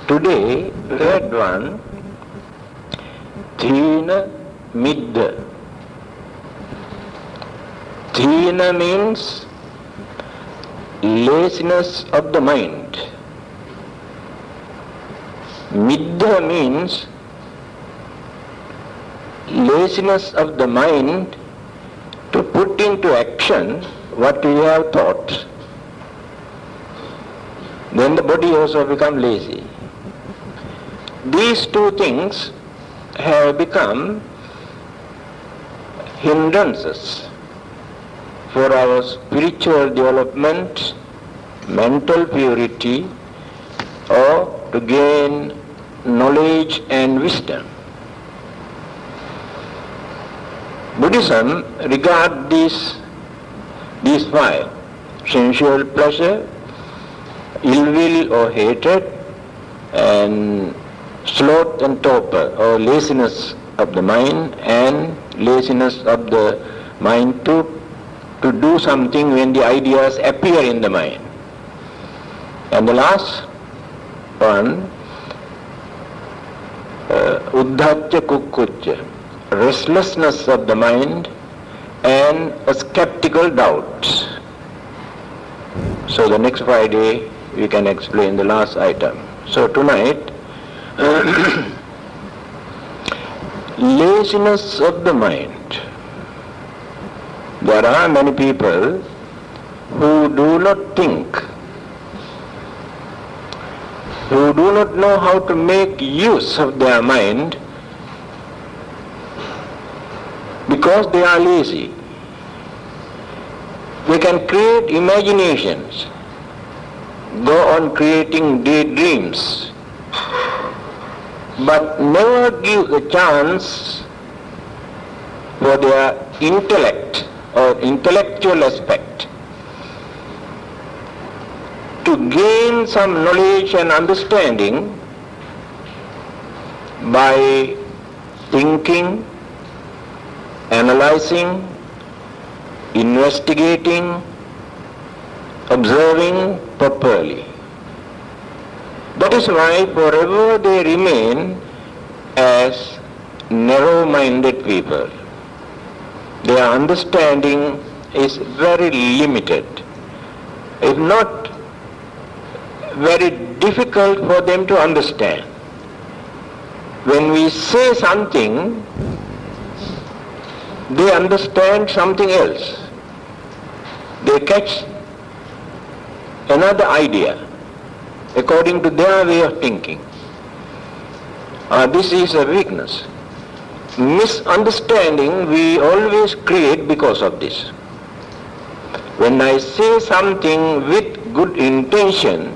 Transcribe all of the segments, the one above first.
Today, third one, Thina Midda. Thina means laziness of the mind. Midda means laziness of the mind to put into action what we have thought. Then the body also becomes lazy. These two things have become hindrances for our spiritual development, mental purity, or to gain knowledge and wisdom. Buddhism regards these five: sensual pleasure, ill will or hatred, and sloth and torpor or laziness of the mind, and laziness of the mind to do something when the ideas appear in the mind. And the last one, uddhacca kukkucca, restlessness of the mind and a skeptical doubt. So the next Friday we can explain the last item. So tonight, laziness of the mind. There are many people who do not think, who do not know how to make use of their mind because they are lazy. They can create imaginations, go on creating daydreams, but never give a chance for their intellect or intellectual aspect to gain some knowledge and understanding by thinking, analyzing, investigating, observing properly. That is why forever they remain as narrow-minded people. Their understanding is very limited, if not very difficult for them to understand. When we say something, they understand something else. They catch another idea according to their way of thinking. This is a weakness. Misunderstanding we always create because of this. When I say something with good intention,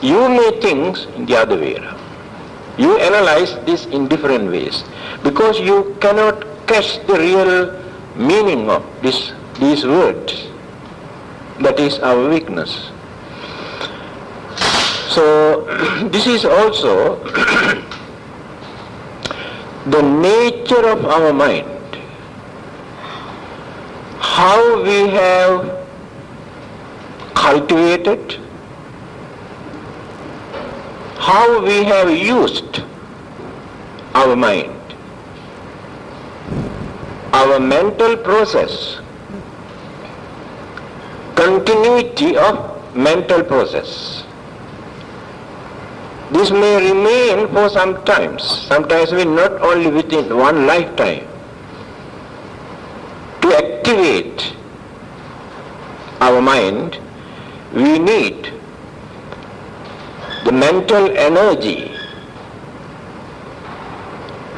you may think the other way around. You analyze this in different ways because you cannot catch the real meaning of these words. That is our weakness. So this is also the nature of our mind. How we have cultivated, how we have used our mind, our mental process, continuity of mental process. This may remain for some times, sometimes not only within one lifetime. To activate our mind, we need the mental energy.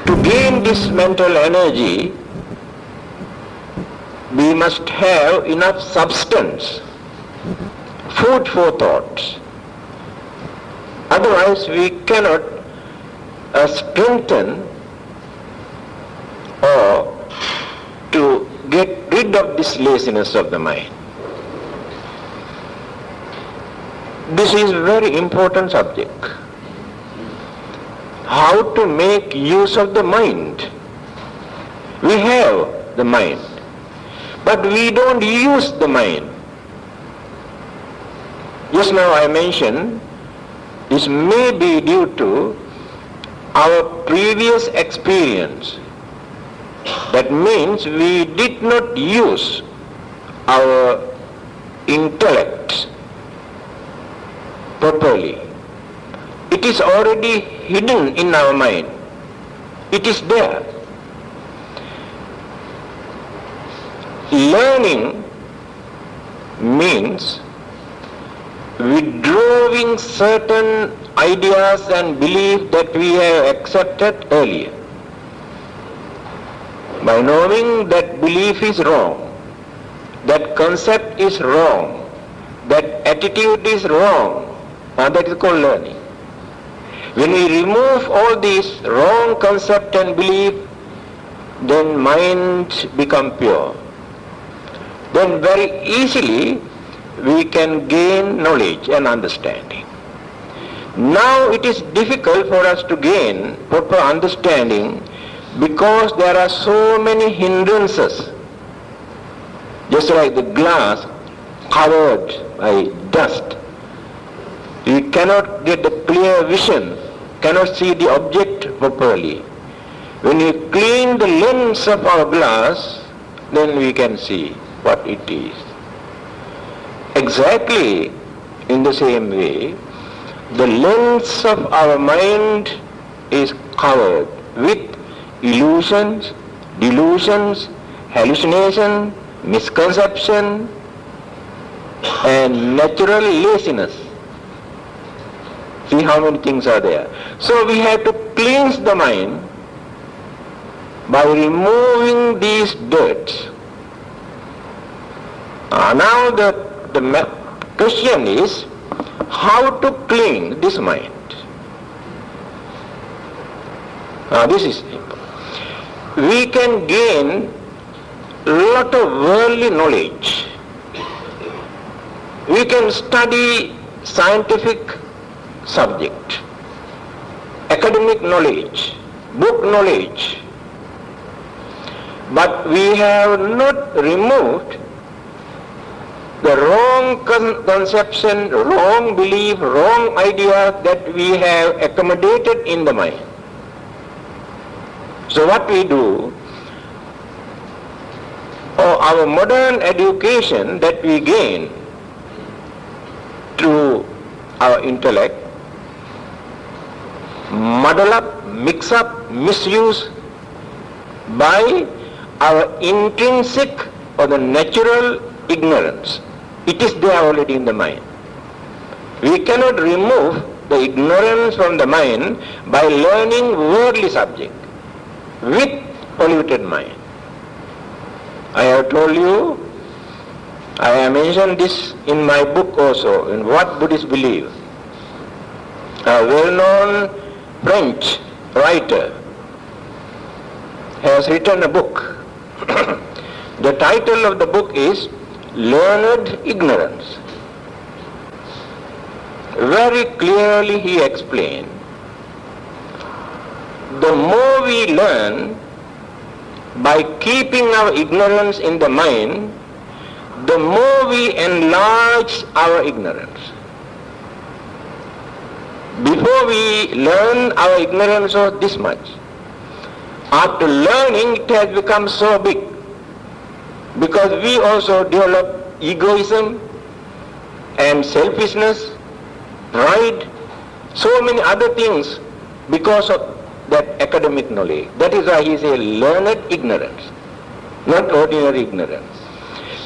To gain this mental energy, we must have enough substance, food for thoughts. Otherwise we cannot strengthen or to get rid of this laziness of the mind. This is a very important subject. How to make use of the mind. We have the mind, but we don't use the mind. Just now I mentioned This may be due to our previous experience. That means we did not use our intellect properly. It is already hidden in our mind. It is there. Learning means withdrawing certain ideas and beliefs that we have accepted earlier. By knowing that belief is wrong, that concept is wrong, that attitude is wrong, that is called learning. When we remove all these wrong concept and belief, then mind become pure. Then very easily we can gain knowledge and understanding. Now it is difficult for us to gain proper understanding because there are so many hindrances. Just like the glass covered by dust. We cannot get the clear vision, cannot see the object properly. When we clean the lens of our glass, then we can see what it is. Exactly in the same way, the lens of our mind is covered with illusions, delusions, hallucination, misconception, and natural laziness. See how many things are there. So we have to cleanse the mind by removing these dirts. Now the question is how to clean this mind. This is simple. We can gain a lot of worldly knowledge. We can study scientific subject, academic knowledge, book knowledge, but we have not removed the wrong conception, wrong belief, wrong idea that we have accommodated in the mind. So what we do, our modern education that we gain through our intellect, muddle up, mix up, misuse by our intrinsic or the natural ignorance. It is there already in the mind. We cannot remove the ignorance from the mind by learning worldly subject with polluted mind. I have told you, I have mentioned this in my book also, in What Buddhists Believe. A well-known French writer has written a book. The title of the book is Learned Ignorance. Very clearly he explained, the more we learn by keeping our ignorance in the mind, the more we enlarge our ignorance. Before we learn, our ignorance was this much. After learning, it has become so big, because we also develop egoism and selfishness, pride, so many other things because of that academic knowledge. That is why he says learned ignorance, not ordinary ignorance.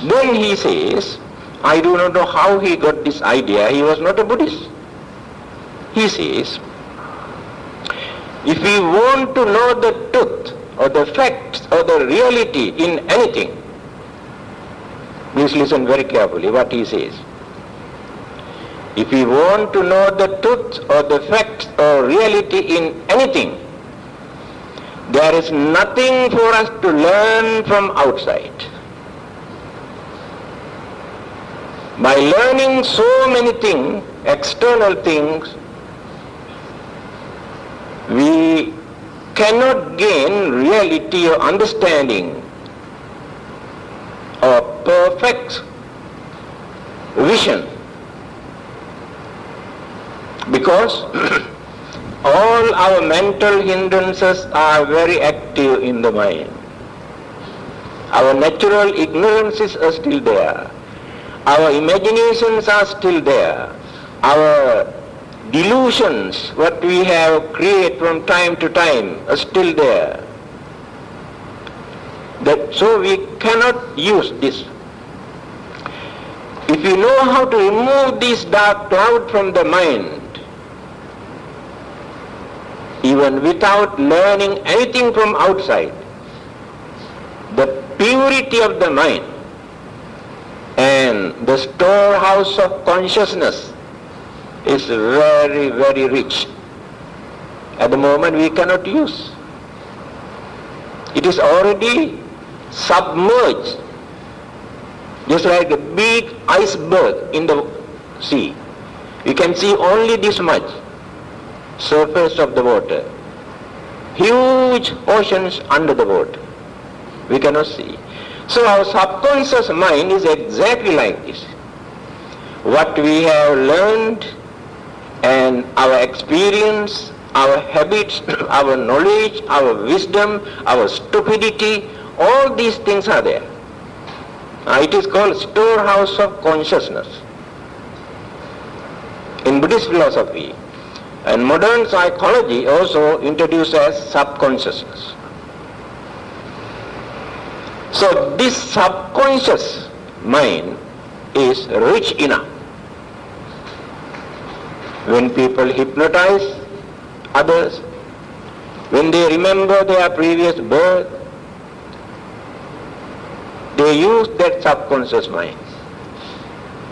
Then he says, I do not know how he got this idea, he was not a Buddhist. He says, if we want to know the truth or the facts or the reality in anything, please listen very carefully what he says. If we want to know the truth or the facts or reality in anything, there is nothing for us to learn from outside. By learning so many things, external things, we cannot gain reality or understanding or perfect vision Because all our mental hindrances are very active in the mind. Our natural ignorances are still there. Our imaginations are still there. Our delusions, what we have created from time to time, are still there. So we cannot use this. If you know how to remove this dark cloud from the mind, even without learning anything from outside, the purity of the mind and the storehouse of consciousness is very, very rich. At the moment we cannot use. It is already submerged, just like a big iceberg in the sea. You can see only this much surface of the water. Huge oceans under the water. We cannot see. So our subconscious mind is exactly like this. What we have learned and our experience, our habits, our knowledge, our wisdom, our stupidity, all these things are there. It is called storehouse of consciousness in Buddhist philosophy. And modern psychology also introduced as subconsciousness. So this subconscious mind is rich enough. When people hypnotize others, when they remember their previous birth, they use that subconscious mind.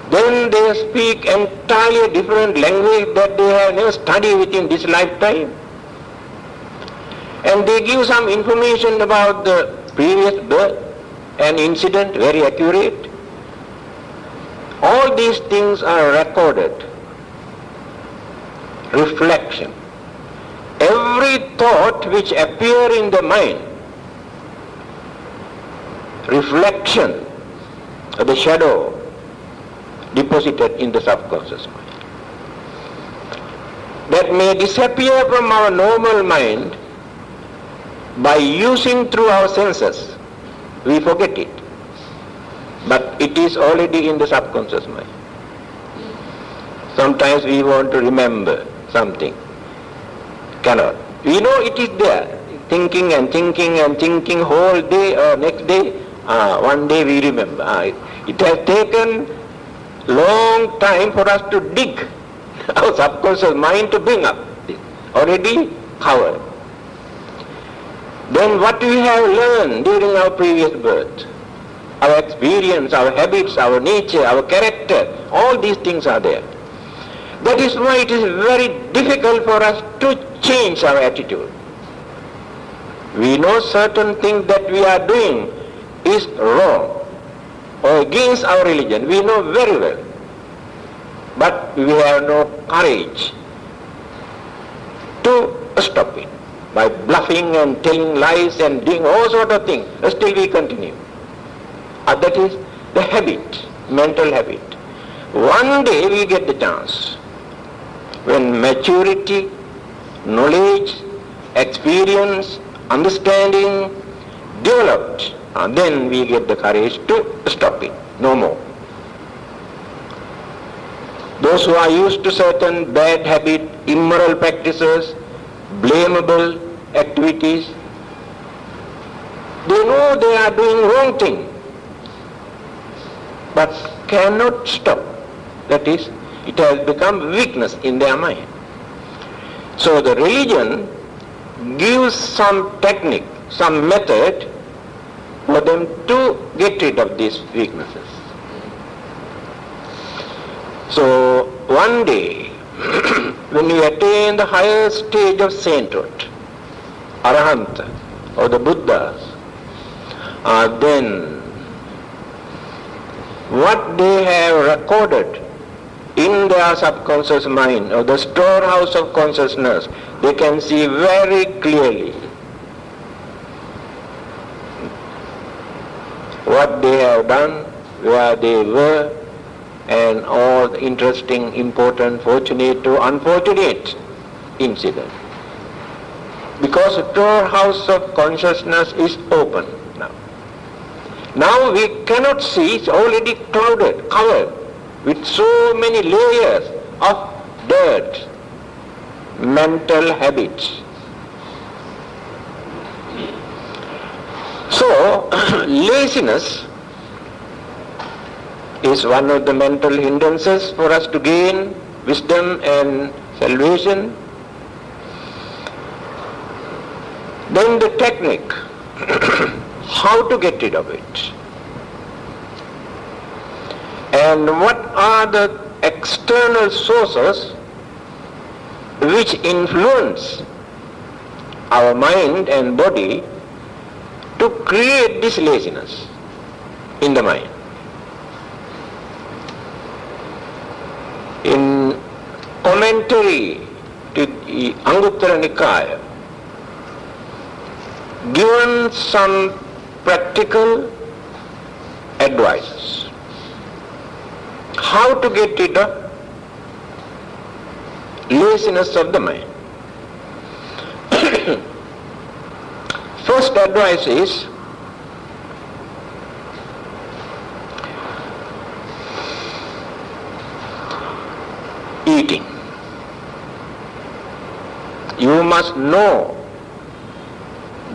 Then they speak entirely different language that they have never studied within this lifetime. And they give some information about the previous birth and incident, very accurate. All these things are recorded. Reflection. Every thought which appears in the mind, reflection of the shadow deposited in the subconscious mind. That may disappear from our normal mind by using through our senses. We forget it. But it is already in the subconscious mind. Sometimes we want to remember something. Cannot. We know it is there. Thinking and thinking and thinking whole day or next day. One day we remember. It has taken long time for us to dig our subconscious mind to bring up this. Already covered. Then what we have learned during our previous birth, our experience, our habits, our nature, our character, all these things are there. That is why it is very difficult for us to change our attitude. We know certain things that we are doing is wrong or against our religion. We know very well. But we have no courage to stop it. By bluffing and telling lies and doing all sort of things, still we continue. That is the habit, mental habit. One day we get the chance. When maturity, knowledge, experience, understanding developed, then we get the courage to stop it. No more. Those who are used to certain bad habit, immoral practices, blamable activities, they know they are doing wrong thing, but cannot stop. That is, it has become weakness in their mind. So the religion gives some technique, some method for them to get rid of these weaknesses. So one day, when you attain the higher stage of sainthood, Arahanta, or the Buddhas, then what they have recorded in their subconscious mind, or the storehouse of consciousness, they can see very clearly what they have done, where they were, and all the interesting, important, fortunate to unfortunate incident. Because the storehouse of consciousness is open now. Now we cannot see, it's already clouded, covered with so many layers of dirt, mental habits. So, laziness is one of the mental hindrances for us to gain wisdom and salvation. Then the technique, how to get rid of it. And what are the external sources which influence our mind and body to create this laziness in the mind. In commentary to the Anguttara Nikaya, given some practical advice how to get rid of laziness of the mind. First advice is eating. You must know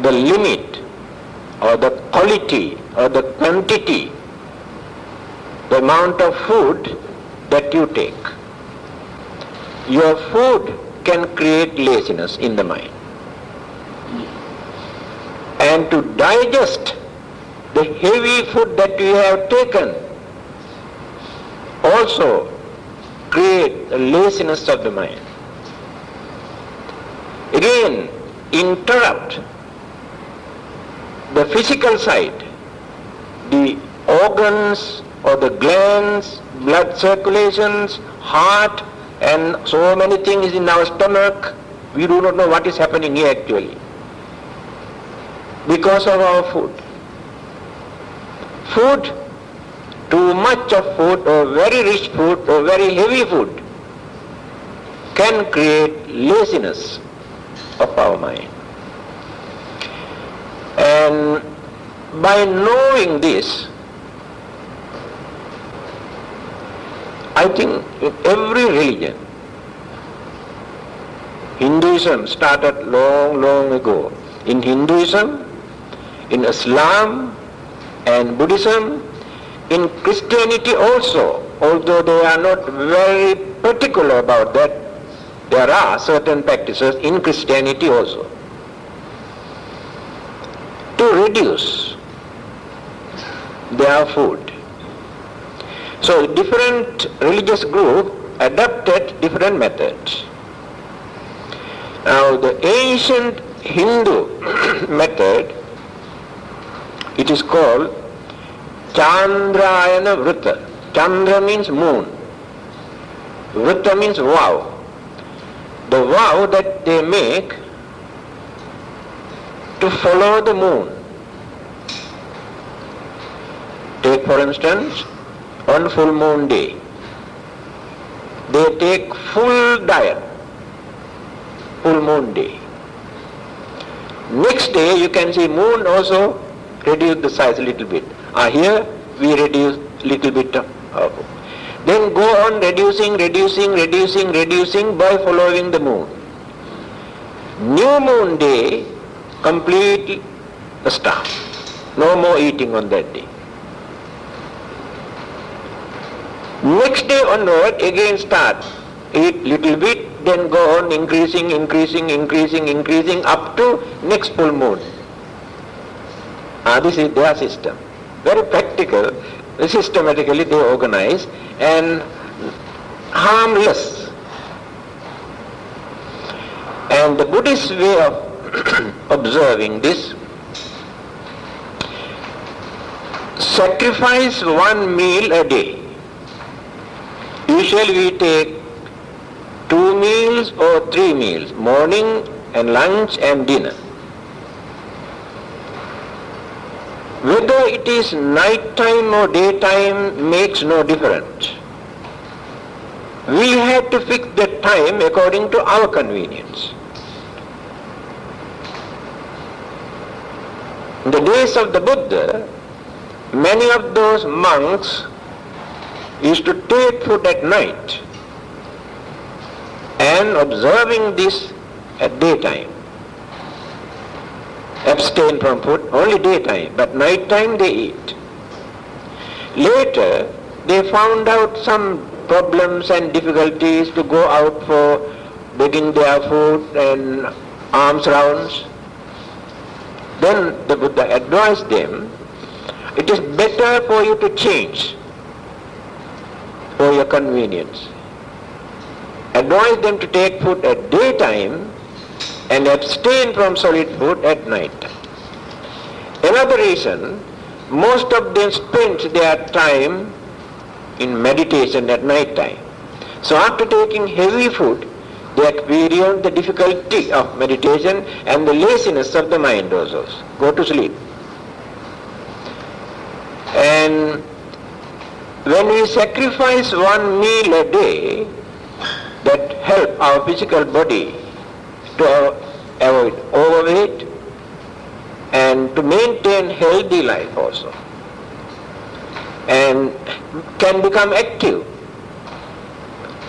the limit or the quality or the quantity, the amount of food that you take. Your food can create laziness in the mind. And to digest the heavy food that you have taken also create the laziness of the mind. Again, interrupt the physical side, the organs or the glands, blood circulations, heart, and so many things in our stomach. We do not know what is happening here actually because of our food. Food, too much of food or very rich food or very heavy food can create laziness of our mind. And by knowing this, I think in every religion, Hinduism started long ago. In Hinduism, in Islam and Buddhism, in Christianity also, although they are not very particular about that, there are certain practices in Christianity also to reduce their food. So different religious groups adopted different methods. Now the ancient Hindu method, it is called Chandrayana Vrita. Chandra means moon. Vrita means vow. The vow that they make to follow the moon. Take for instance, on full moon day, they take full diet, full moon day. Next day you can see moon also reduce the size a little bit. Here we reduce little bit of then go on reducing by following the moon. New moon day, completely stop. No more eating on that day. Next day onward, again start. Eat little bit, then go on increasing up to next full moon. This is their system. Very practical. Systematically they organize and harmless. And the Buddhist way of observing this, sacrifice one meal a day. Usually we take 2 meals or 3 meals, morning and lunch and dinner. Whether it is night time or daytime makes no difference. we had to fix the time according to our convenience. In the days of the Buddha, many of those monks used to take food at night and observing this at daytime. Abstain from food only daytime, but night time they eat. Later they found out some problems and difficulties to go out for begging their food and alms rounds. Then the Buddha advised them, it is better for you to change for your convenience. Advised them to take food at daytime and abstain from solid food at night. Another reason, most of them spent their time in meditation at night time. So after taking heavy food, they experience the difficulty of meditation and the laziness of the mind also. Go to sleep. And when we sacrifice one meal a day, that help our physical body to avoid overweight and to maintain healthy life also, and can become active,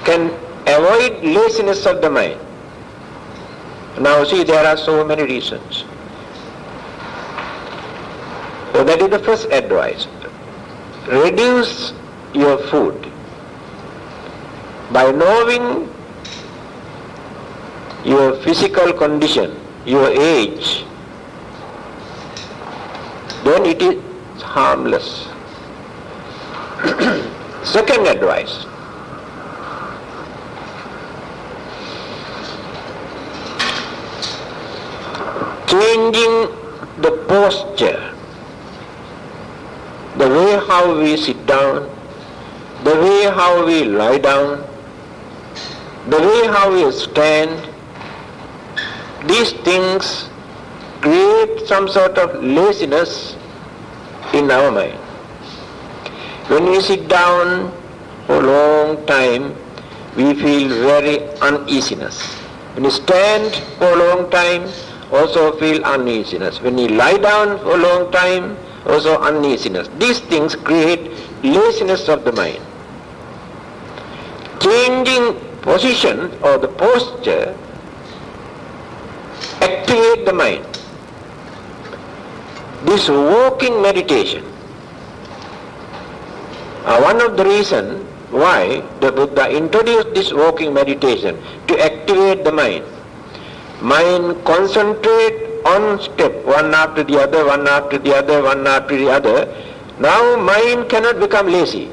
can avoid laziness of the mind. Now see, there are so many reasons. So that is the first advice. Reduce your food. By knowing your physical condition, your age, then it is harmless. Second advice. Changing the posture, the way how we sit down, the way how we lie down, the way how we stand, these things create some sort of laziness in our mind. When we sit down for a long time, we feel very uneasiness. When we stand for a long time, also feel uneasiness. When we lie down for a long time, also uneasiness. These things create laziness of the mind. Changing position or the posture activate the mind. This walking meditation, one of the reasons why the Buddha introduced this walking meditation, to activate the mind. Mind concentrate on step, one after the other, one after the other, one after the other. Now mind cannot become lazy.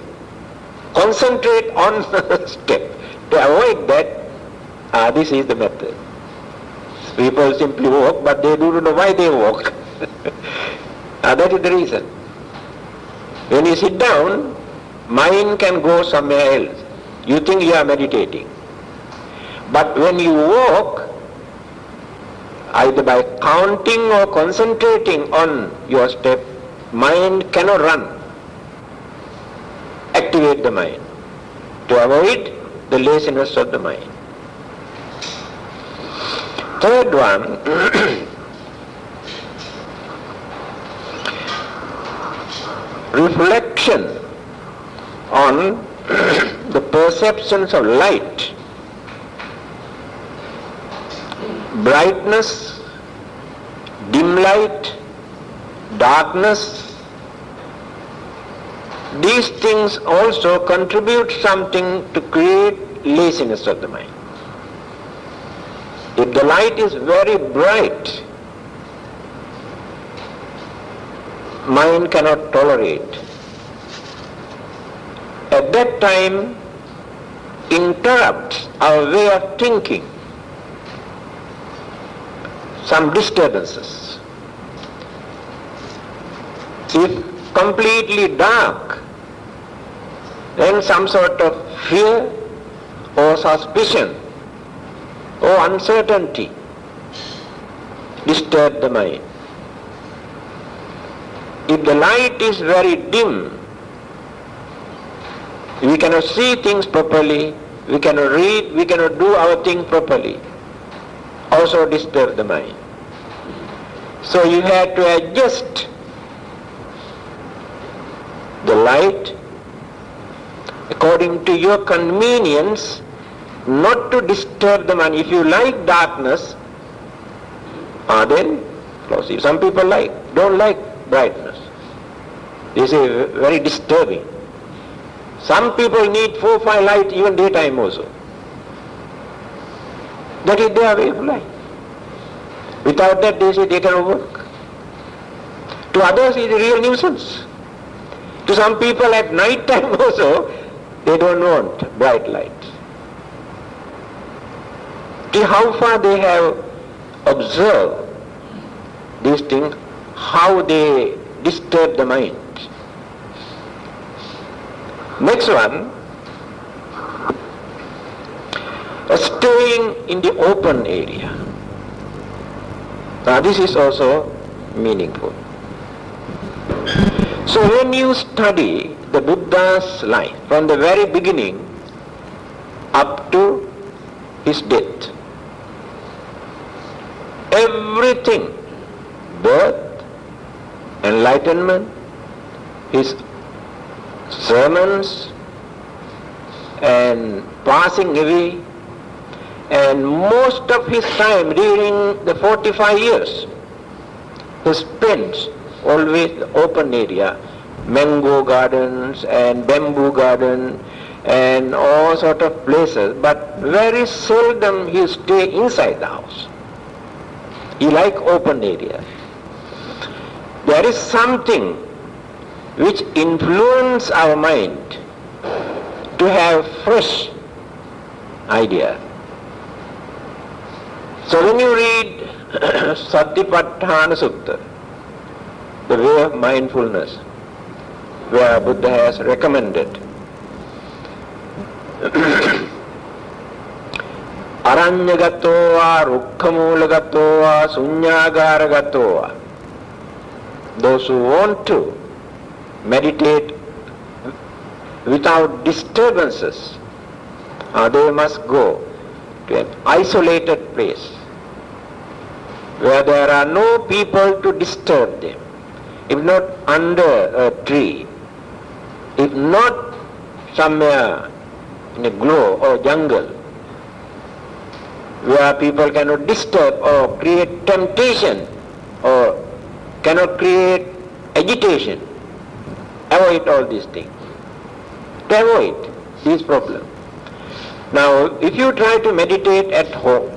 Concentrate on step. To avoid that, this is the method. People simply walk, but they do not know why they walk. That is the reason. When you sit down, mind can go somewhere else. You think you are meditating. But when you walk, either by counting or concentrating on your step, mind cannot run. Activate the mind to avoid the laziness of the mind. Third one, reflection on the perceptions of light, brightness, dim light, darkness. These things also contribute something to create laziness of the mind. If the light is very bright, mind cannot tolerate. At that time, interrupts our way of thinking, some disturbances. If completely dark, then some sort of fear or suspicion or uncertainty disturb the mind. If the light is very dim, we cannot see things properly, we cannot read, we cannot do our thing properly. Also disturb the mind. So you have to adjust the light according to your convenience, not to disturb the mind. If you like darkness, then see, some people don't like brightness. They say very disturbing. Some people need 4, 5 light even daytime also. That is their way of life. Without that, they say they cannot work. To others it is a real nuisance. To some people at night time also, they don't want bright light. See how far they have observed these things, how they disturb the mind. Next one, staying in the open area. Now this is also meaningful. So when you study the Buddha's life from the very beginning up to his death, everything, birth, enlightenment, his sermons and passing away, and most of his time during the 45 years he spends always the open area, mango gardens and bamboo garden and all sort of places, but very seldom he stay inside the house. He like open area. There is something which influence our mind to have fresh idea. So when you read Satipatthana Sutta, the way of mindfulness, where Buddha has recommended Aranyagato va, Rukkhamulagato va, Sunyagāragato va. Those who want to meditate without disturbances, they must go to an isolated place where there are no people to disturb them. If not under a tree, if not somewhere in a grove or jungle, where people cannot disturb or create temptation or cannot create agitation. Avoid all these things. To avoid these problems. Now, if you try to meditate at home,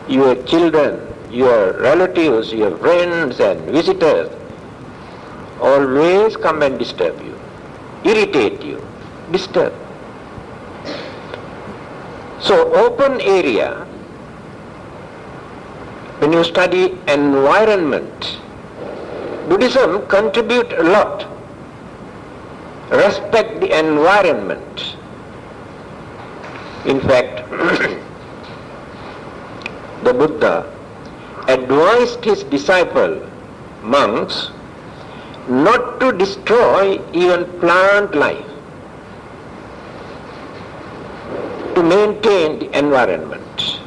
your children, your relatives, your friends and visitors always come and disturb you, irritate you, disturb. So open area, when you study environment, Buddhism contributes a lot. Respect the environment. In fact, the Buddha advised his disciple, monks, not to destroy even plant life, to maintain the environment.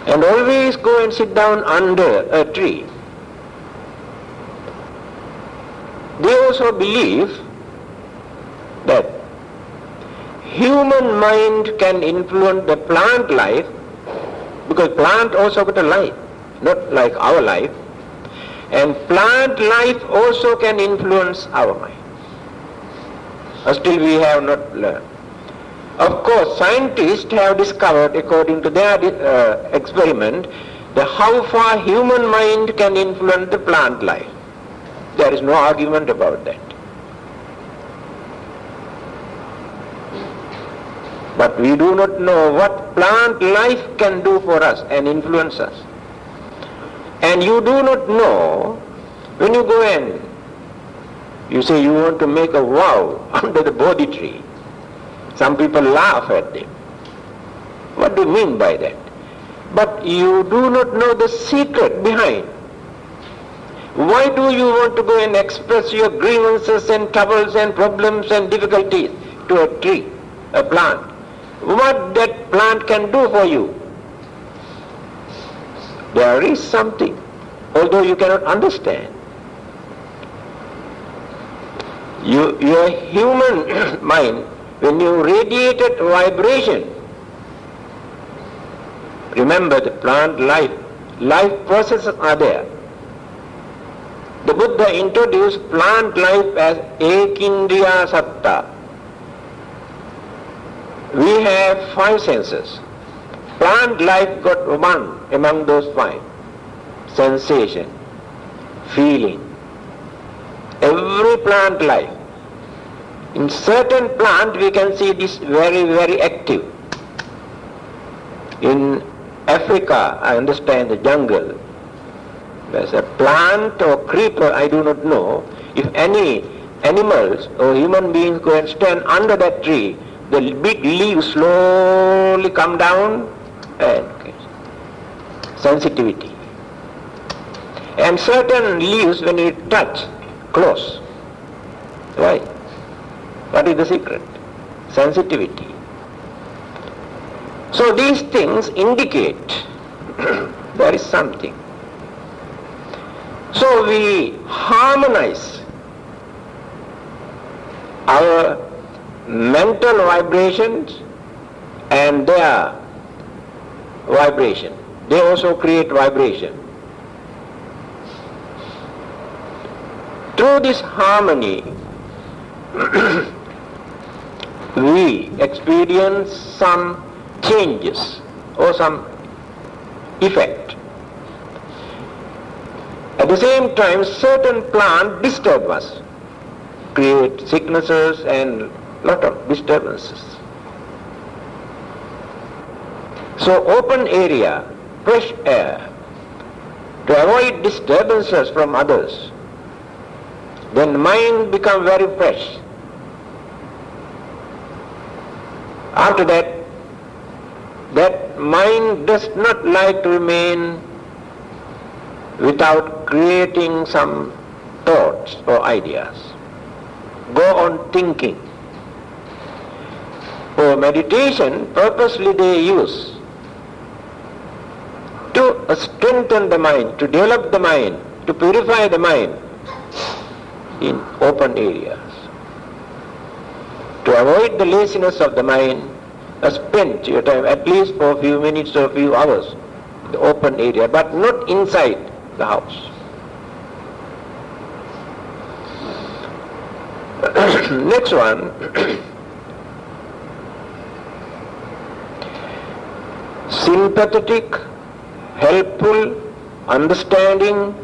And always go and sit down under a tree. They also believe that human mind can influence the plant life, because plant also got a life, not like our life, and plant life also can influence our mind. Still we have not learned. Of course, scientists have discovered, according to their experiment, that how far human mind can influence the plant life. There is no argument about that. But we do not know what plant life can do for us and influence us. And you do not know, when you go and you say you want to make a vow under the Bodhi tree, some people laugh at them. What do you mean by that? But you do not know the secret behind. Why do you want to go and express your grievances and troubles and problems and difficulties to a tree, a plant, what that plant can do for you. There is something, although you cannot understand. Your human mind, when you radiated vibration, remember the plant life processes are there. The Buddha introduced plant life as Ekindriya Satta. We have 5 senses. Plant life got one among those 5. Sensation, feeling. Every plant life. In certain plant we can see this very, very active. In Africa, I understand the jungle, there's a plant or creeper, I do not know. If any animals or human beings go and stand under that tree, the big leaves slowly come down and sensitivity. And certain leaves, when you touch, close. Why? What is the secret? Sensitivity. So these things indicate there is something. So we harmonize our mental vibrations and their vibration. They also create vibration. Through this harmony, we experience some changes or some effect. At the same time, certain plants disturb us, create sicknesses and lot of disturbances. So open area, fresh air, to avoid disturbances from others, then mind becomes very fresh. After that, that mind does not like to remain without creating some thoughts or ideas. Go on thinking. For meditation, purposely they use to strengthen the mind, to develop the mind, to purify the mind in open areas. To avoid the laziness of the mind, spend your time at least for a few minutes or a few hours in the open area, but not inside the house. Next one, sympathetic, helpful, understanding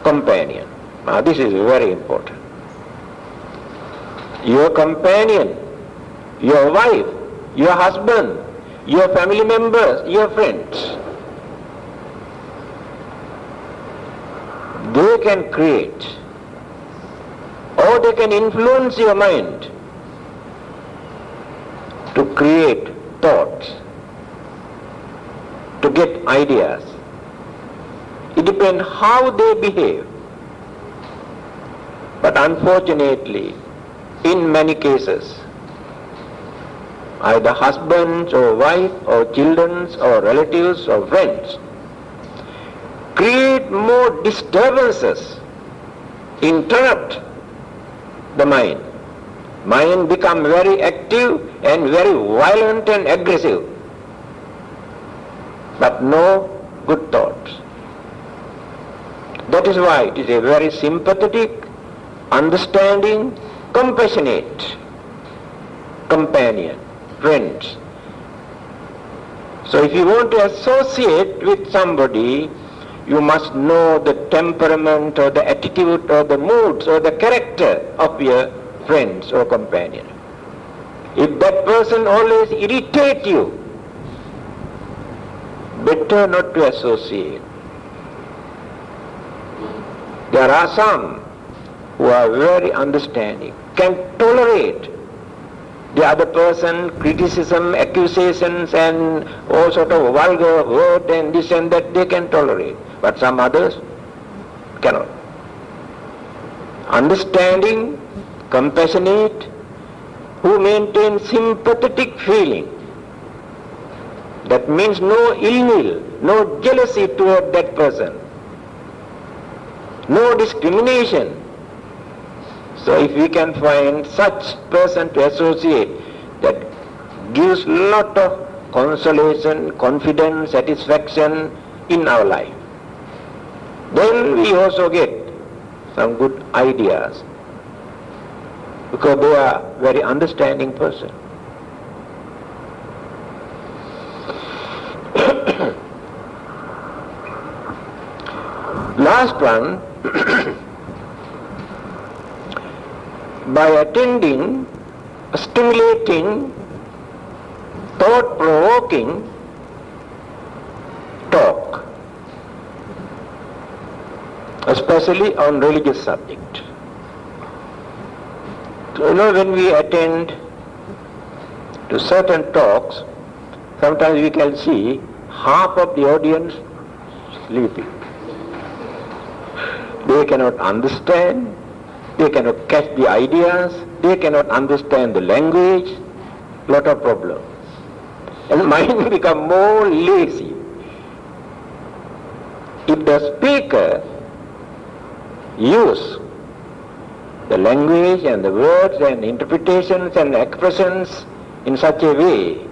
companion. Now this is very important. Your companion, your wife, your husband, your family members, your friends, they can create or they can influence your mind to create thoughts, to get ideas. It depends how they behave. But unfortunately, in many cases, either husbands or wife or children or relatives or friends create more disturbances, interrupt the mind. Mind become very active and very violent and aggressive, but no good thoughts. That is why it is a very sympathetic, understanding, compassionate companion, friends. So if you want to associate with somebody, you must know the temperament or the attitude or the moods or the character of your friends or companion. If that person always irritates you, better not to associate. There are some who are very understanding, can tolerate the other person, criticism, accusations and all sort of vulgar word and this and that they can tolerate. But some others cannot. Understanding, compassionate, who maintain sympathetic feeling. That means no ill will, no jealousy toward that person, no discrimination. So if we can find such person to associate, that gives lot of consolation, confidence, satisfaction in our life. Then we also get some good ideas, because they are very understanding person. Last one, by attending a stimulating, thought-provoking talk, especially on religious subject. So, when we attend to certain talks, sometimes we can see half of the audience sleeping. They cannot understand, they cannot catch the ideas, they cannot understand the language, lot of problems. And mind become more lazy. If the speaker use the language and the words and interpretations and expressions in such a way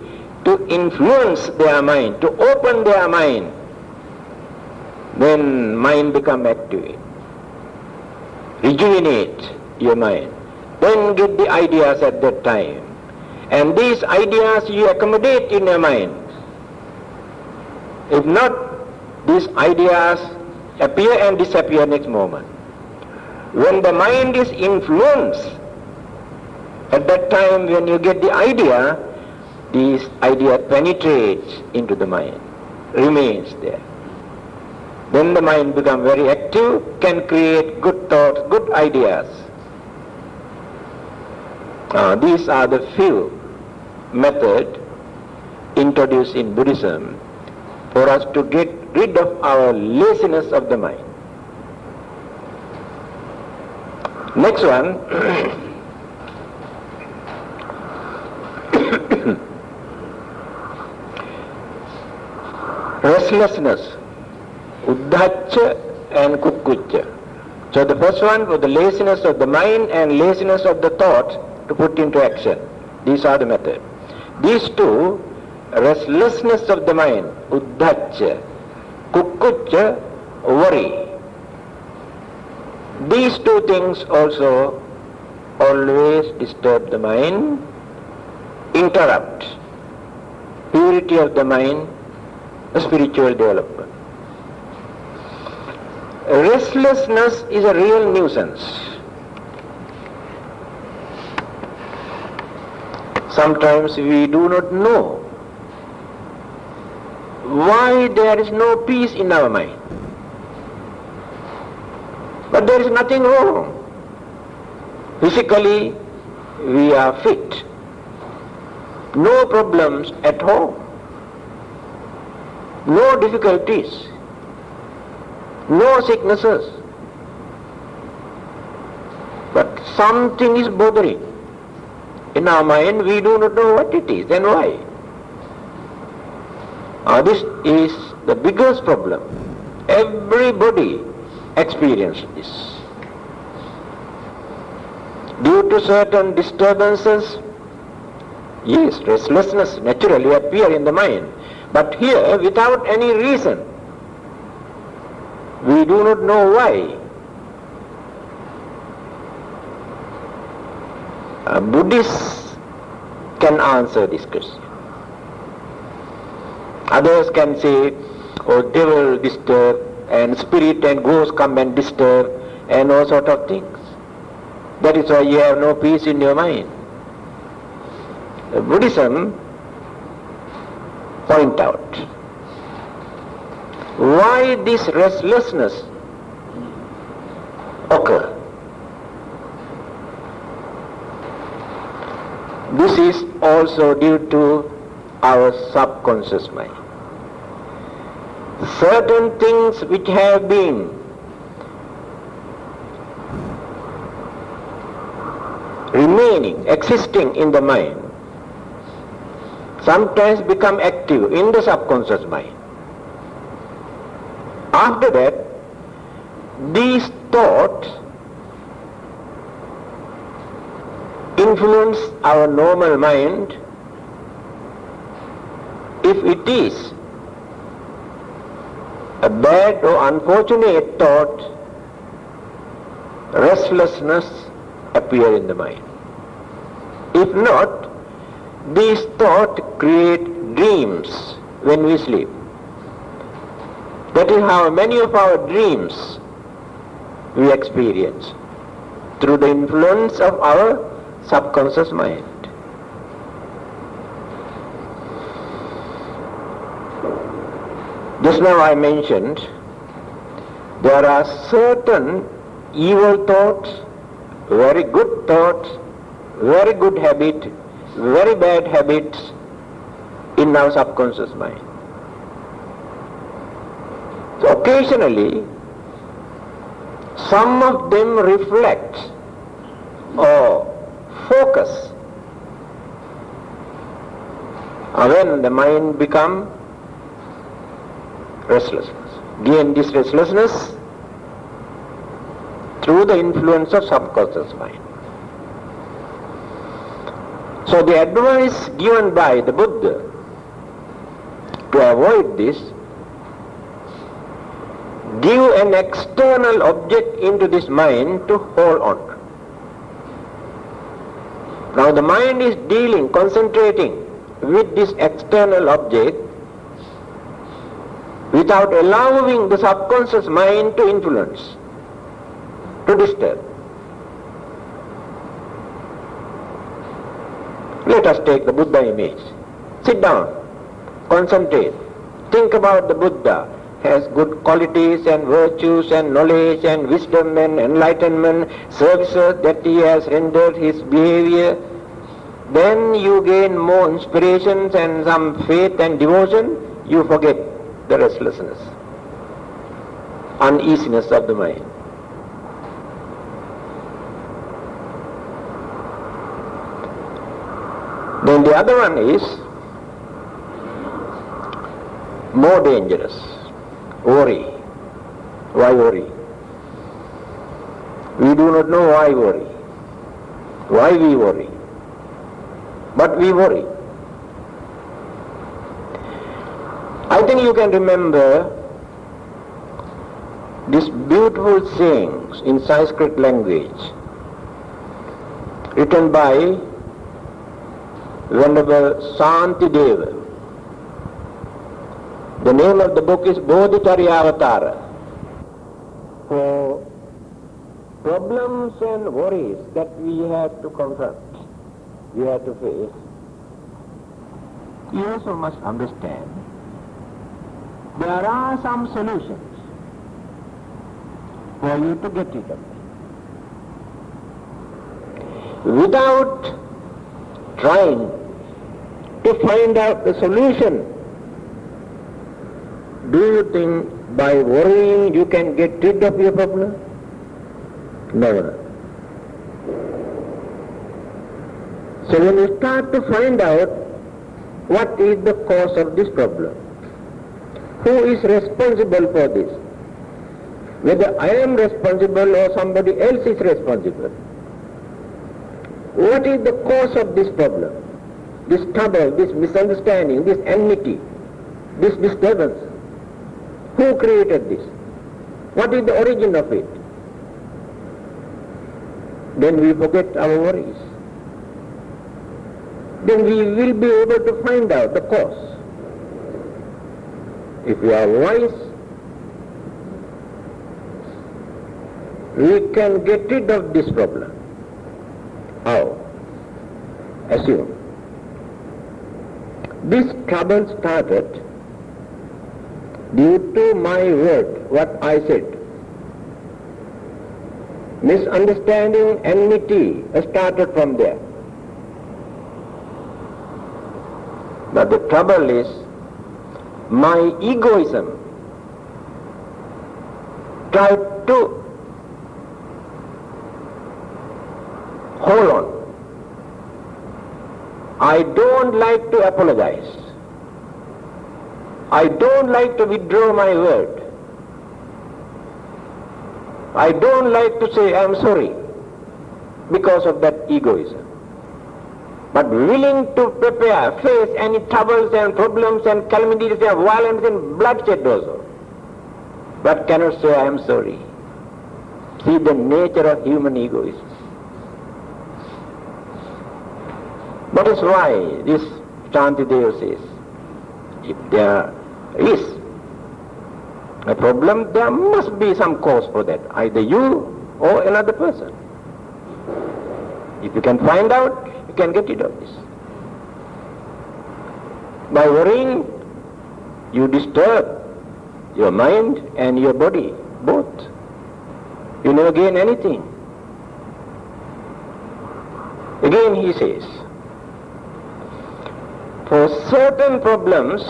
to influence their mind, to open their mind, then mind become active. Rejuvenate your mind. Then get the ideas at that time. And these ideas you accommodate in your mind. If not, these ideas appear and disappear next moment. When the mind is influenced, at that time when you get the idea, this idea penetrates into the mind, remains there. Then the mind becomes very active, can create good thoughts, good ideas. These are the few methods introduced in Buddhism for us to get rid of our laziness of the mind. Next one, restlessness, uddhacca and kukkucca. So the first one was the laziness of the mind and laziness of the thoughts to put into action. These are the methods. These two, restlessness of the mind, uddhacca, kukkucca, worry. These two things also always disturb the mind, interrupt purity of the mind, spiritual development. Restlessness is a real nuisance. Sometimes we do not know why there is no peace in our mind. But there is nothing wrong. Physically, we are fit. No problems at home. No difficulties. No sicknesses. But something is bothering. In our mind, we do not know what it is and why. This is the biggest problem. Everybody experiences this. Due to certain disturbances, yes, restlessness naturally appears in the mind. But here, without any reason, we do not know why. Buddhists can answer this question. Others can say, oh, devil disturb, and spirit and ghosts come and disturb, and all sort of things. That is why you have no peace in your mind. Buddhism point out why this restlessness occurs. This is also due to our subconscious mind. Certain things which have been remain remaining, existing in the mind, sometimes become active in the subconscious mind. After that, these thoughts influence our normal mind. If it is a bad or unfortunate thought, restlessness appear in the mind. If not, these thoughts create dreams when we sleep. That is how many of our dreams we experience, through the influence of our subconscious mind. Just now I mentioned there are certain evil thoughts, very good thoughts, very good habit, very bad habits in our subconscious mind. So occasionally some of them reflect or focus when the mind becomes restlessness. Gain this restlessness through the influence of subconscious mind. So the advice given by the Buddha to avoid this, give an external object into this mind to hold on. Now the mind is dealing, concentrating with this external object without allowing the subconscious mind to influence, to disturb. Let us take the Buddha image. Sit down, concentrate, think about the Buddha. Has good qualities and virtues and knowledge and wisdom and enlightenment, services that he has rendered, his behavior. Then you gain more inspirations and some faith and devotion, you forget the restlessness, uneasiness of the mind. Then the other one is more dangerous. Worry. Why worry? We do not know why worry. Why we worry? But we worry. I think you can remember these beautiful sayings in Sanskrit language written by Venerable Santideva. The name of the book is Bodhicharyavatara. For problems and worries that we have to confront, we have to face, you also must understand there are some solutions for you to get rid of them. Without trying to find out the solution, do you think by worrying you can get rid of your problem? Never. So when you start to find out what is the cause of this problem, who is responsible for this, whether I am responsible or somebody else is responsible, what is the cause of this problem, this trouble, this misunderstanding, this enmity, this disturbance? Who created this? What is the origin of it? Then we forget our worries. Then we will be able to find out the cause. If we are wise, we can get rid of this problem. How? Assume. This trouble started due to my word, what I said. Misunderstanding, enmity started from there. But the trouble is, my egoism tried to hold on I don't like to apologize. I don't like to withdraw my word. I don't like to say I am sorry because of that egoism. But willing to prepare, face any troubles and problems and calamities and violence and bloodshed also. But cannot say I am sorry. See the nature of human egoism. That is why this Shantideva says, if there is a problem, there must be some cause for that, either you or another person. If you can find out, you can get rid of this. By worrying, you disturb your mind and your body, both. You never gain anything. Again he says, for certain problems,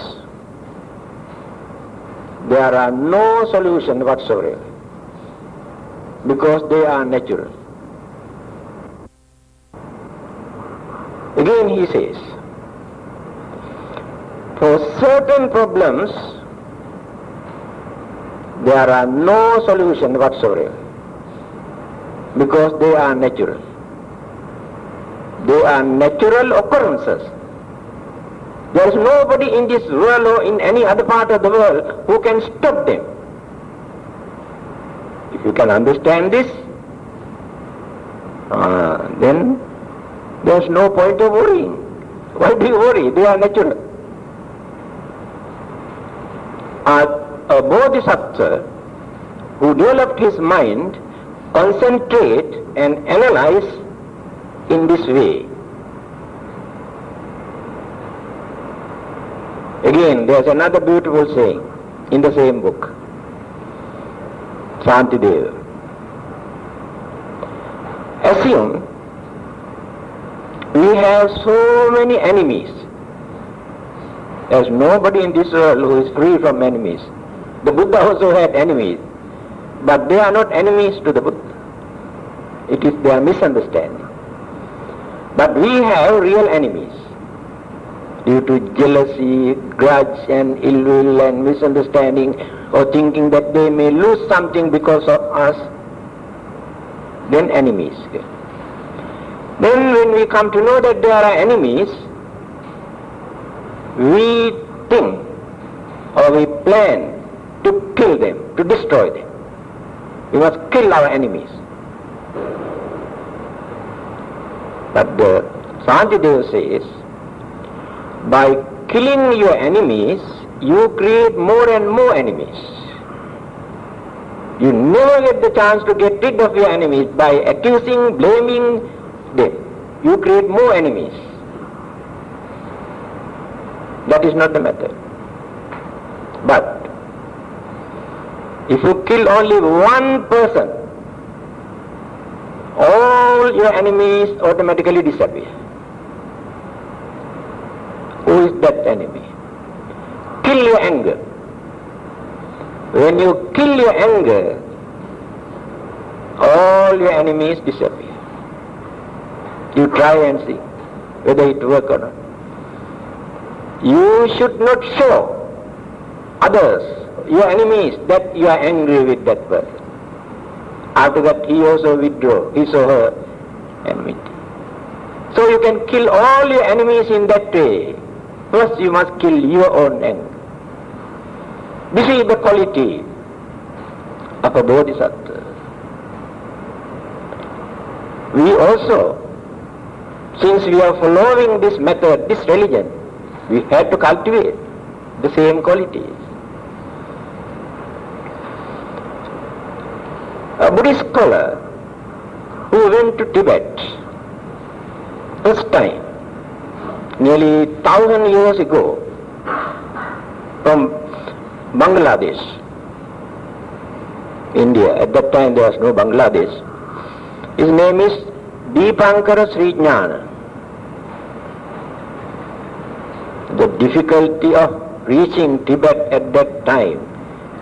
there are no solution whatsoever, because they are natural. Again he says, for certain problems, there are no solution whatsoever, because they are natural. They are natural occurrences. There is nobody in this world or in any other part of the world who can stop them. If you can understand this, then there is no point of worrying. Why do you worry? They are natural. A bodhisattva who developed his mind concentrate and analyze in this way. Again, there is another beautiful saying in the same book, Shantideva. Assume we have so many enemies. There is nobody in this world who is free from enemies. The Buddha also had enemies, but they are not enemies to the Buddha. It is their misunderstanding. But we have real enemies due to jealousy, grudge and ill will and misunderstanding, or thinking that they may lose something because of us, then enemies. Then when we come to know that there are enemies, we think or we plan to kill them, to destroy them. We must kill our enemies. But the Shantideva says, by killing your enemies, you create more and more enemies. You never get the chance to get rid of your enemies by accusing, blaming them. You create more enemies. That is not the method. But if you kill only one person, all your enemies automatically disappear. Who is that enemy? Kill your anger. When you kill your anger, all your enemies disappear. You try and see whether it works or not. You should not show others, your enemies, that you are angry with that person. After that he also withdraw his or her enmity. So you can kill all your enemies in that way. First you must kill your own anger. This is the quality of a bodhisattva. We also, since we are following this method, this religion, we have to cultivate the same qualities. A Buddhist scholar who went to Tibet first time, nearly 1,000 years ago, from Bangladesh, India. At that time there was no Bangladesh. His name is Dipankara Sri Jnana. The difficulty of reaching Tibet at that time,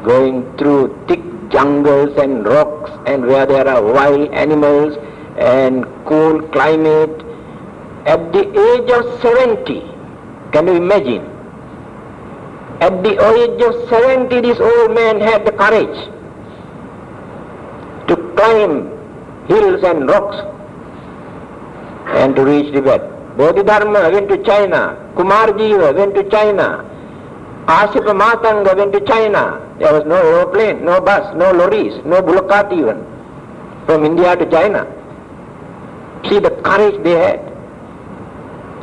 going through thick jungles and rocks and where there are wild animals and cool climate, At the age of 70, can you imagine? At the age of 70, this old man had the courage to climb hills and rocks and to reach the bed. Bodhidharma went to China, Kumarjiva went to China, Asipa Matanga went to China. There was no aeroplane, no bus, no lorries, no bullock cart even, from India to China. See the courage they had.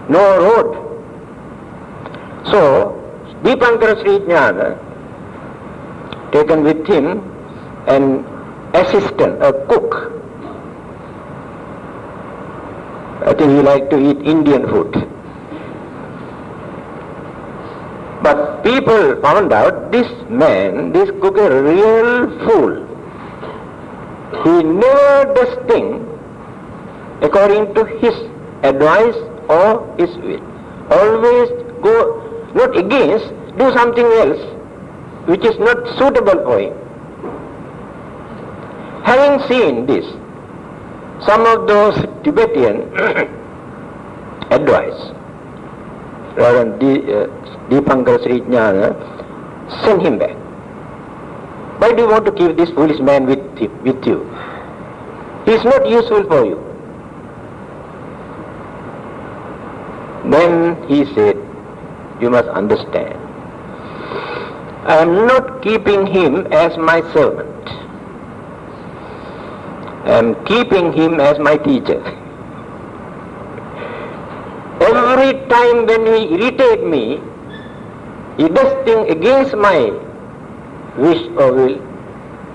No road. So, Dipankara Sri Jnana, taken with him an assistant, a cook. I think he liked to eat Indian food. But people found out this man, this cook, is a real fool. He never does things according to his advice or his will. Always go, not against, do something else which is not suitable for him. Having seen this, some of those Tibetan advice, Reverend Dipankara Sri Jnana, send him back. Why do you want to keep this foolish man with you? He is not useful for you. Then he said, you must understand, I am not keeping him as my servant. I am keeping him as my teacher. Every time when he irritates me, he does things against my wish or will,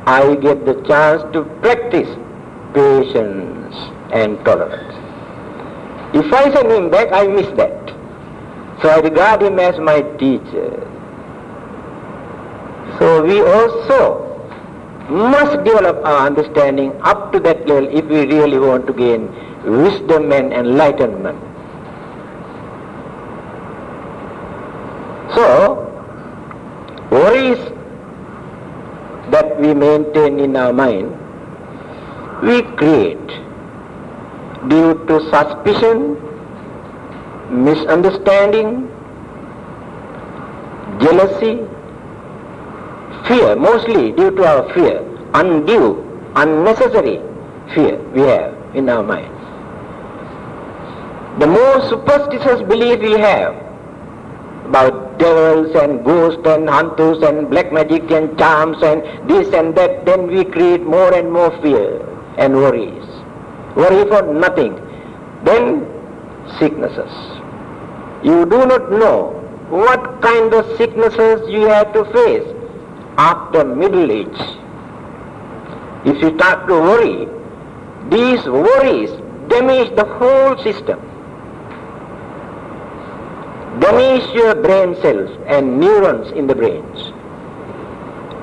I get the chance to practice patience and tolerance. If I send him back, I miss that. So I regard him as my teacher. So we also must develop our understanding up to that level if we really want to gain wisdom and enlightenment. So, worries that we maintain in our mind, we create due to suspicion, misunderstanding, jealousy, fear, mostly due to our fear, undue, unnecessary fear we have in our mind. The more superstitious belief we have about devils and ghosts and hantus and black magic and charms and this and that, then we create more and more fear and worries. Worry for nothing. Then sicknesses. You do not know what kind of sicknesses you have to face after middle age. If you start to worry, these worries damage the whole system. Damage your brain cells and neurons in the brains.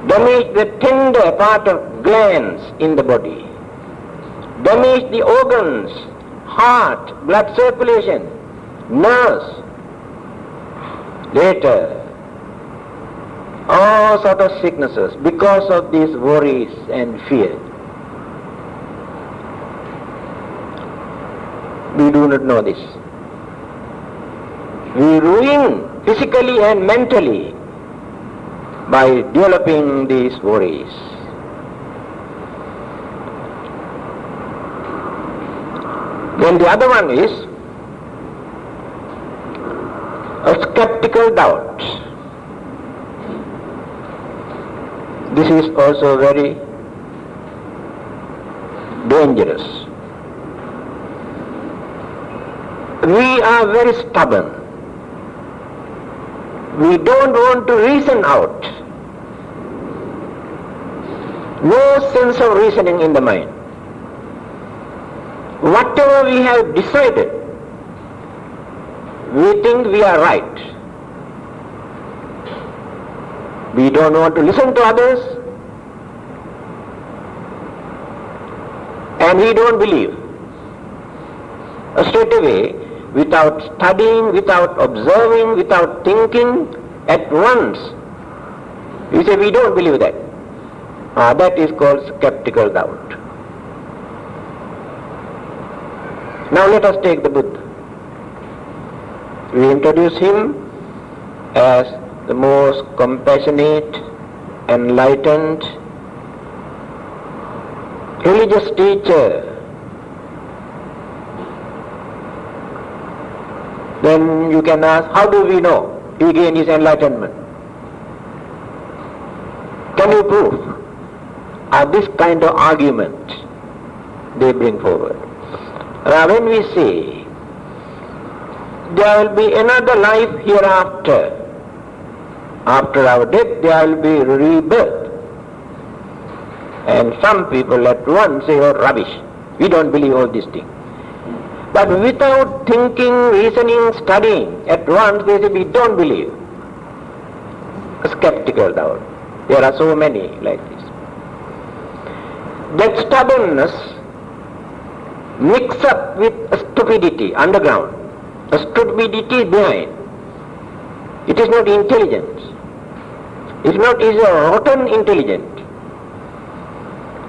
Damage the tender part of glands in the body. Damage the organs, heart, blood circulation, nerves. Later, all sort of sicknesses because of these worries and fear. We do not know this. We ruin physically and mentally by developing these worries. Then the other one is a skeptical doubt. This is also very dangerous. We are very stubborn. We don't want to reason out. No sense of reasoning in the mind. Whatever we have decided, we think we are right. We don't want to listen to others, and we don't believe. Straight away, without studying, without observing, without thinking, at once, we say we don't believe that. That is called skeptical doubt. Now let us take the Buddha. We introduce him as the most compassionate, enlightened, religious teacher. Then you can ask, how do we know he gained his enlightenment? Can you prove? This kind of argument they bring forward. Now when we say there will be another life hereafter, after our death there will be rebirth, and some people at once say, oh rubbish, we don't believe all these things. But without thinking, reasoning, studying, at once they say we don't believe. Skeptical doubt. There are so many like this. That stubbornness mixed up with stupidity underground. A stupidity behind. It is not intelligence. It is a rotten intelligence.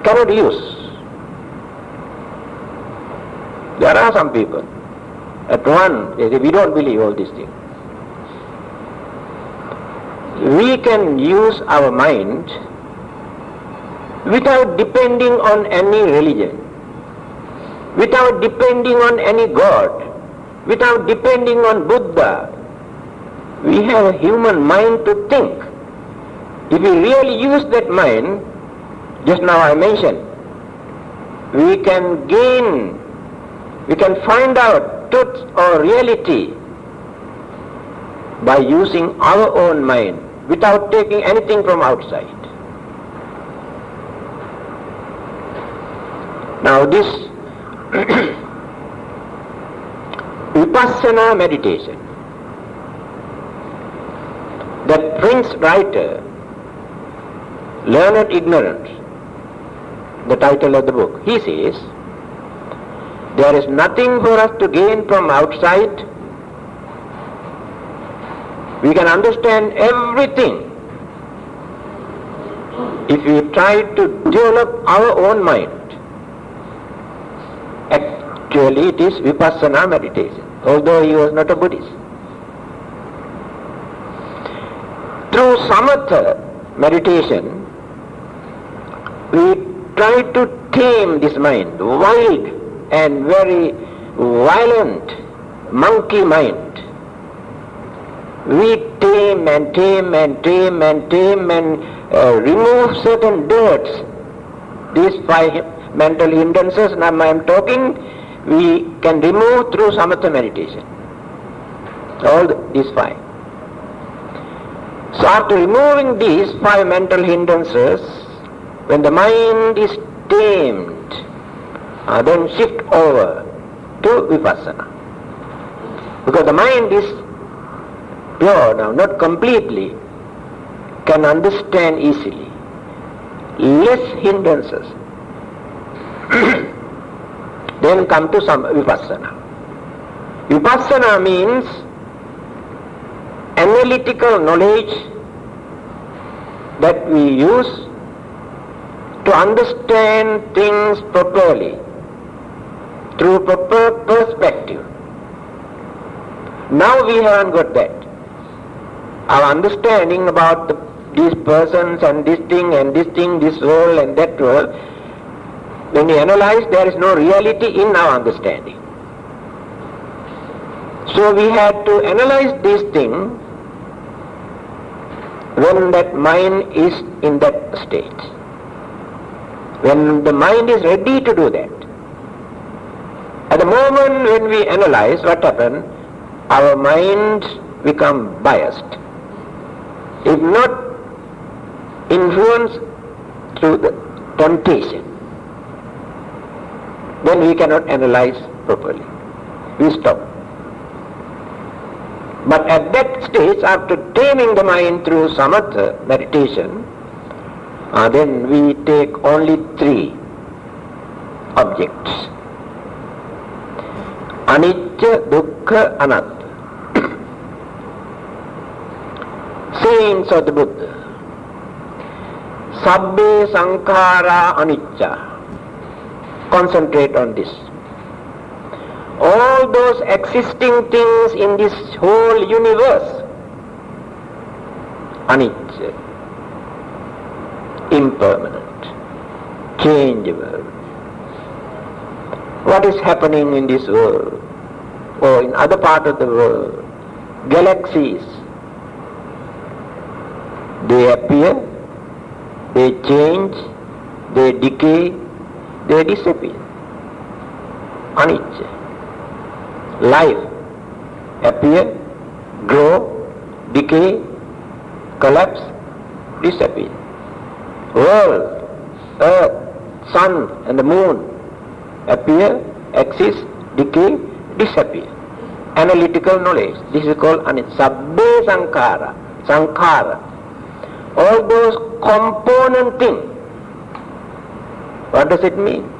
Cannot use. There are some people. At one, they say, we don't believe all these things. We can use our mind without depending on any religion, without depending on any God, without depending on Buddha. We have a human mind to think. If we really use that mind, just now I mentioned, we can gain, we can find out truth or reality by using our own mind without taking anything from outside. Now this Vipassana meditation, that Prince writer, Learned Ignorance, the title of the book, he says, there is nothing for us to gain from outside. We can understand everything if we try to develop our own mind. Actually it is Vipassana meditation, although he was not a Buddhist. Through Samatha meditation, we try to tame this mind, wild and very violent monkey mind. We tame and tame and tame and tame and remove certain dirts. These 5 mental hindrances now I am talking, we can remove through Samatha meditation. All these 5. So after removing these 5 mental hindrances, when the mind is tamed, then shift over to Vipassana. Because the mind is pure now, not completely, can understand easily. Less hindrances. Then come to some Vipassana. Vipassana means analytical knowledge that we use to understand things properly, through proper perspective. Now we haven't got that. Our understanding about these persons and this thing, this world and that world, when we analyze, there is no reality in our understanding. So we had to analyze these things when that mind is in that state. When the mind is ready to do that. At the moment when we analyze what happened, our minds become biased. If not influenced through the temptation, then we cannot analyze properly. We stop. But at that stage, after taming the mind through Samatha meditation, then we take only 3 objects. Anicca, Dukkha, Anatta. Sayings of the Buddha. Sabbe sankhara anicca. Concentrate on this. All all those existing things in this whole universe, anicca, impermanent, changeable. What is happening in this world or in other part of the world? Galaxies, they appear, they change, they decay, they disappear. Anicca. Life, appear, grow, decay, collapse, disappear. World, earth, sun and the moon, appear, exist, decay, disappear. Analytical knowledge, this is called anicca. Sabbe sankhara, sankhara. All those component things. What does it mean?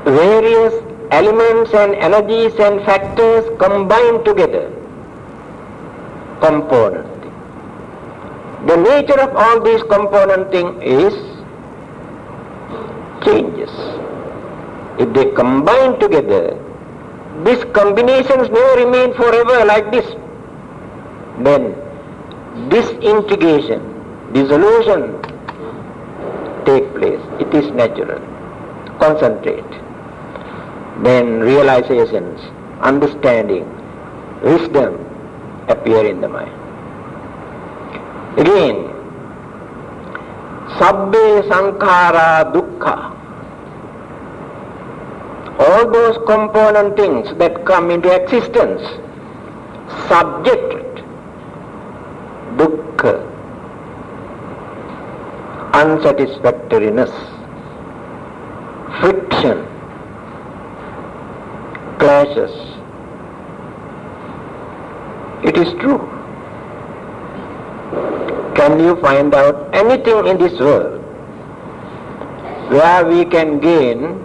Various elements and energies and factors combined together. Component thing. The nature of all these component things is changes. If they combine together, these combinations never remain forever like this. Then disintegration, dissolution take place. It is natural. Concentrate. Then realizations, understanding, wisdom appear in the mind. Again, sabbe sankhara dukkha. All those component things that come into existence, subject, dukkha, unsatisfactoriness, friction, clashes. It is true. Can you find out anything in this world where we can gain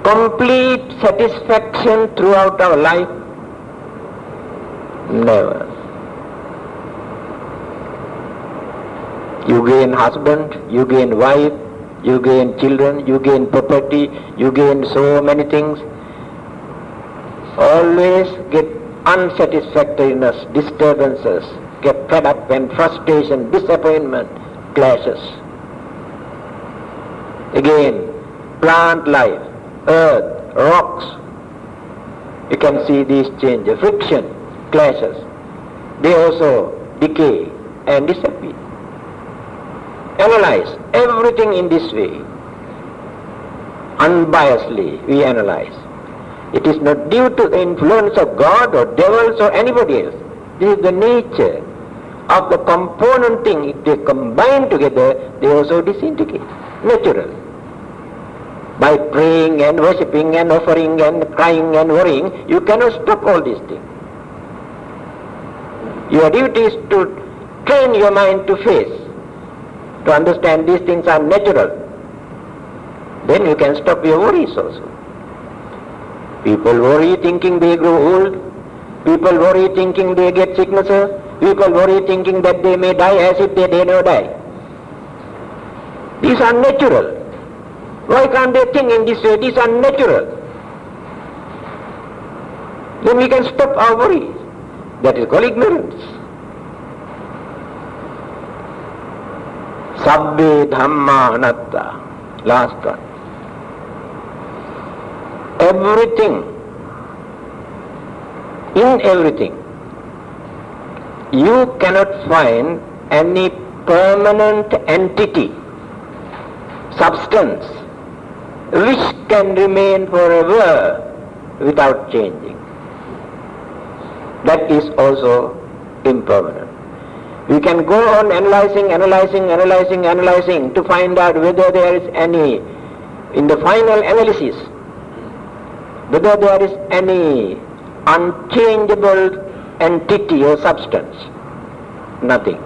complete satisfaction throughout our life? Never. You gain husband, you gain wife, you gain children, you gain property, you gain so many things. Always get unsatisfactoriness, disturbances, get fed up and frustration, disappointment, clashes. Again, plant life, earth, rocks, you can see these changes, friction, clashes. They also decay and disappear. Analyze everything in this way. Unbiasedly we analyze. It is not due to the influence of God or devils or anybody else. This is the nature of the component thing. If they combine together, they also disintegrate. Natural. By praying and worshipping and offering and crying and worrying, you cannot stop all these things. Your duty is to train your mind to face, to understand these things are natural. Then you can stop your worries also. People worry thinking they grow old. People worry thinking they get sicknesses. People worry thinking that they may die as if they never die. These are natural. Why can't they think in this way? These are natural. Then we can stop our worries. That is called ignorance. Sabbe dhamma anatta. Last one. Everything, in everything, you cannot find any permanent entity, substance, which can remain forever without changing. That is also impermanent. We can go on analyzing to find out whether there is any, in the final analysis, whether there is any unchangeable entity or substance. Nothing.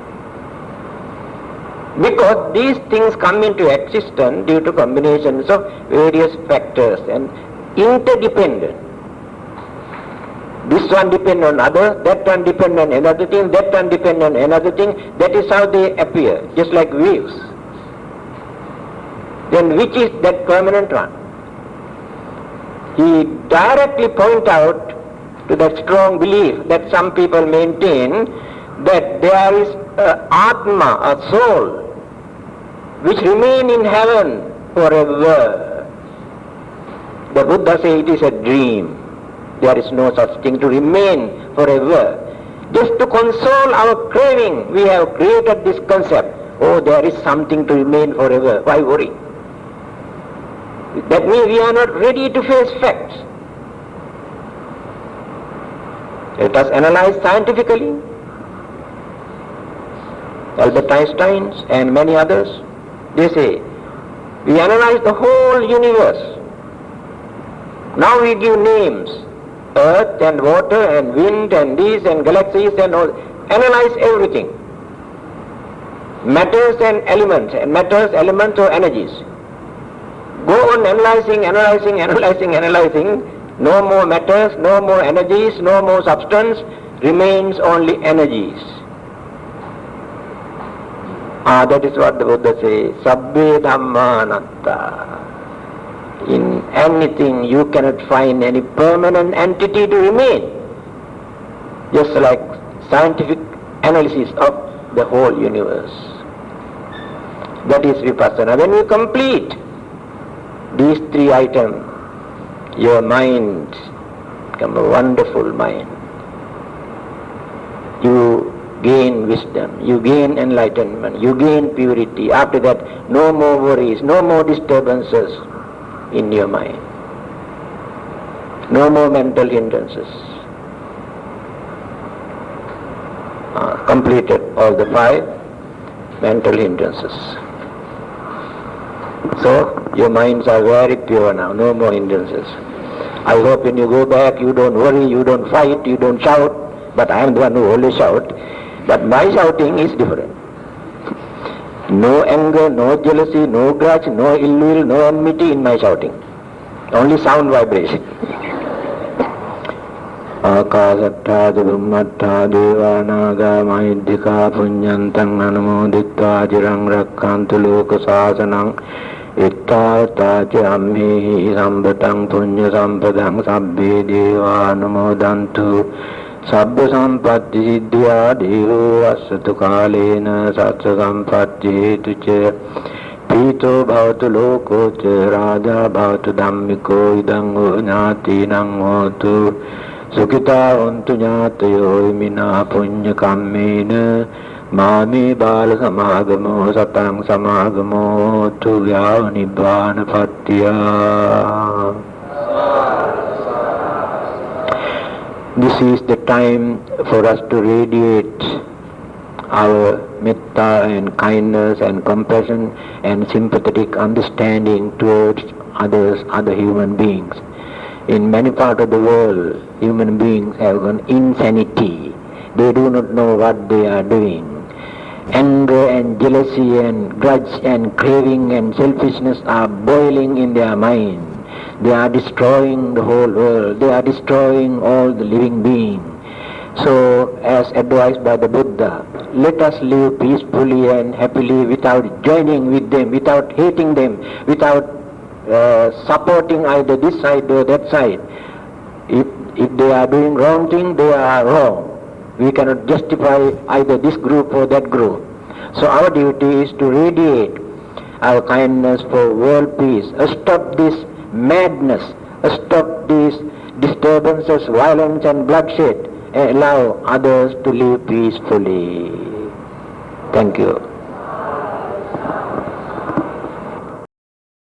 Because these things come into existence due to combinations of various factors and interdependent. This one depends on other, that one depends on another thing, that one depends on another thing. That is how they appear, just like waves. Then which is that permanent one? he directly points out to that strong belief that some people maintain that there is a Atma, a soul, which remain in heaven forever. The Buddha says it is a dream. There is no such thing to remain forever. Just to console our craving, we have created this concept. Oh, there is something to remain forever. Why worry? That means we are not ready to face facts. Let us analyze scientifically. Albert Einstein and many others, they say, we analyze the whole universe. Now we give names, earth and water and wind and this and galaxies and all. Analyze everything. Matters and elements, or energies. Go on analyzing. No more matters, no more energies, no more substance, remains only energies. That is what the Buddha says, Sabbe Dhamma Anatta. In anything you cannot find any permanent entity to remain. Just like scientific analysis of the whole universe. That is Vipassana. When you complete these three items, your mind becomes a wonderful mind. You gain wisdom, you gain enlightenment, you gain purity. After that, no more worries, no more disturbances in your mind. No more mental hindrances. Completed all the 5 mental hindrances. So, your minds are very pure now, no more hindrances. I hope when you go back, you don't worry, you don't fight, you don't shout, but I am the one who always shout. But my shouting is different. No anger, no jealousy, no grudge, no ill will, no enmity in my shouting. Only sound vibration. Akasattha Brahmatta Devanaga Mahiddhika Punyantang Anumodittva Jirang Rakkantu Loka Sasanang Ittārtā ca ammehi sambatang punya sampadang sabbe deva anumodantu sabba sampatti siddhya devo asatu kālena satsa sampatti hetu ca pīto bhavatu loko ca rāja bhavatu dhammiko idang ñātīnaṃ hotu sukitā hontu ñātayo imina punya kammena Māmi bāla samāgamo satang samāgamo tuyāva nibbāna pattiyā. This is the time for us to radiate our metta and kindness and compassion and sympathetic understanding towards others, other human beings. In many parts of the world, human beings have gone insanity. They do not know what they are doing. Anger and jealousy and grudge and craving and selfishness are boiling in their mind. They are destroying the whole world. They are destroying all the living beings. So, as advised by the Buddha, let us live peacefully and happily without joining with them, without hating them, without supporting either this side or that side. If they are doing wrong thing, they are wrong. We cannot justify either this group or that group. So our duty is to radiate our kindness for world peace. Stop this madness. Stop these disturbances, violence and bloodshed. Allow others to live peacefully. Thank you.